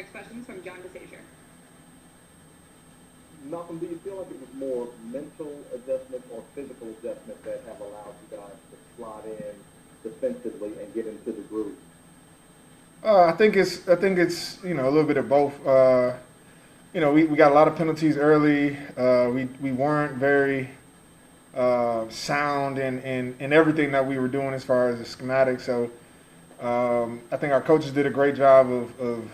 Next question is from John DeSager. Malcolm, do you feel like it was more mental adjustment or physical adjustment that have allowed you guys to slot in defensively and get into the groove? I think it's a little bit of both. We got a lot of penalties early. We weren't very sound in everything that we were doing as far as the schematics. So I think our coaches did a great job of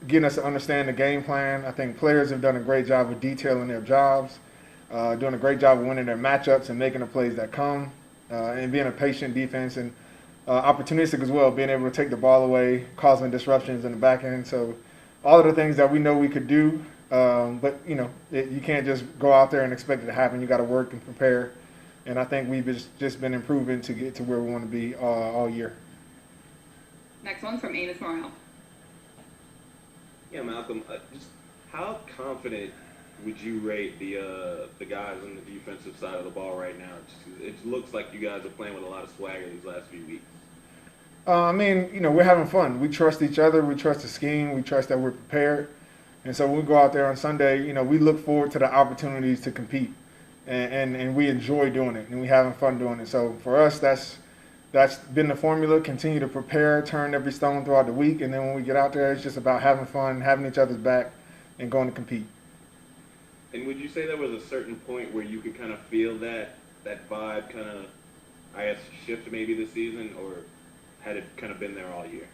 getting us to understand the game plan. I think players have done a great job of detailing their jobs, doing a great job of winning their matchups and making the plays that come, and being a patient defense and opportunistic as well, being able to take the ball away, causing disruptions in the back end. So all of the things that we know we could do, but you can't just go out there and expect it to happen. You got to work and prepare. And I think we've just been improving to get to where we want to be all year. Next one's from Amos Morrell. Yeah, Malcolm, just how confident would you rate the guys on the defensive side of the ball right now? It looks like you guys are playing with a lot of swagger these last few weeks. We're having fun. We trust each other. We trust the scheme. We trust that we're prepared. And so when we go out there on Sunday, we look forward to the opportunities to compete. And we enjoy doing it. And we having fun doing it. So for us, that's been the formula. Continue to prepare, turn every stone throughout the week. And then when we get out there, it's just about having fun, having each other's back, and going to compete. And would you say there was a certain point where you could kind of feel that vibe kind of, shift maybe this season, or had it kind of been there all year?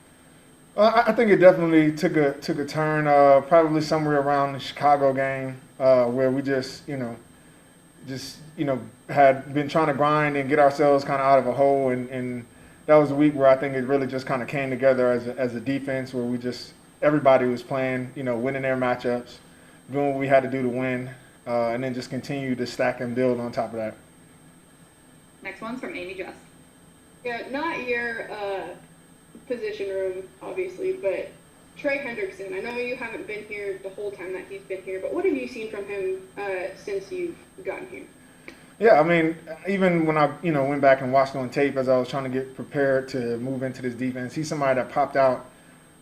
I think it definitely took a turn, probably somewhere around the Chicago game, where we just had been trying to grind and get ourselves kind of out of a hole, and that was a week where I think it really just kind of came together as a defense, where everybody was playing, winning their matchups, doing what we had to do to win, and then just continue to stack and build on top of that. Next one's from Amy Just. Yeah, not your position room, obviously, but Trey Hendrickson. I know you haven't been here the whole time that he's been here, but what have you seen from him since you've gotten here? Yeah, even when I went back and watched on tape as I was trying to get prepared to move into this defense, he's somebody that popped out,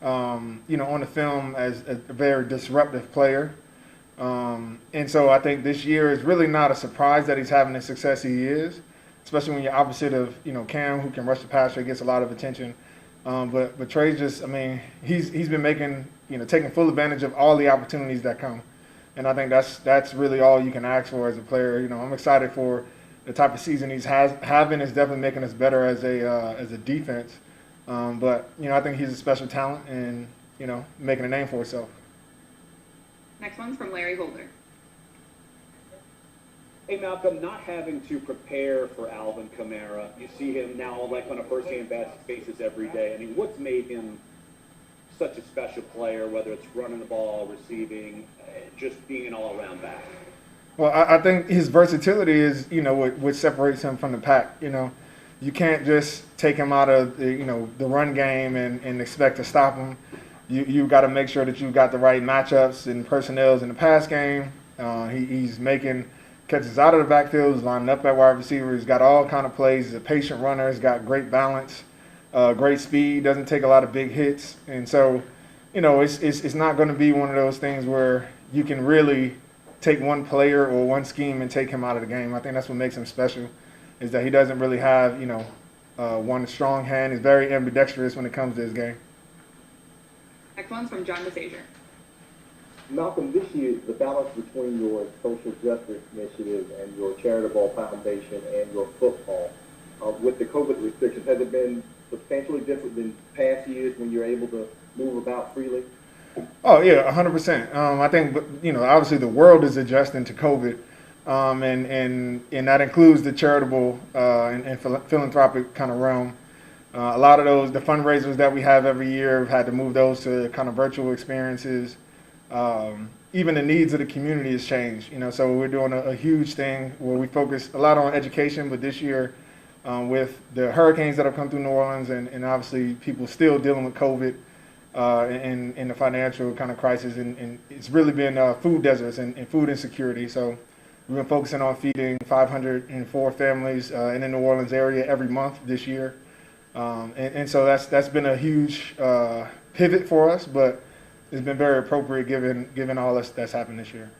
on the film as a very disruptive player. And so I think this year is really not a surprise that he's having the success he is, especially when you're opposite of, Cam, who can rush the passer, gets a lot of attention. But Trey's just, he's been making, taking full advantage of all the opportunities that come. And I think that's really all you can ask for as a player. I'm excited for the type of season he's having. Is definitely making us better as a defense. But I think he's a special talent and, making a name for himself. Next one's from Larry Holder. Hey, Malcolm, not having to prepare for Alvin Kamara, you see him now on a first-hand basis every day. What's made him such a special player, whether it's running the ball, receiving, just being an all-around back? Well, I think his versatility is, what separates him from the pack. You can't just take him out of the run game and expect to stop him. You got to make sure that you've got the right matchups and personnels in the pass game. He's making catches out of the backfield, he's lining up at wide receiver. He's got all kind of plays. He's a patient runner. He's got great balance, great speed. Doesn't take a lot of big hits, and so it's not going to be one of those things where you can really take one player or one scheme and take him out of the game. I think that's what makes him special, is that he doesn't really have one strong hand. He's very ambidextrous when it comes to his game. Next one's from John DeSager. Malcolm, this year, the balance between your social justice initiative and your charitable foundation and your football, with the COVID restrictions, has it been substantially different than past years when you're able to move about freely? Oh, yeah, 100%. I think, obviously the world is adjusting to COVID, and that includes the charitable and philanthropic kind of realm. A lot of the fundraisers that we have every year, have had to move those to kind of virtual experiences. Even the needs of the community has changed, so we're doing a huge thing where we focus a lot on education, but this year with the hurricanes that have come through New Orleans and obviously people still dealing with COVID and the financial kind of crisis, and it's really been food deserts and food insecurity. So we've been focusing on feeding 504 families in the New Orleans area every month this year. And so that's been a huge pivot for us, but it's been very appropriate given all that's happened this year.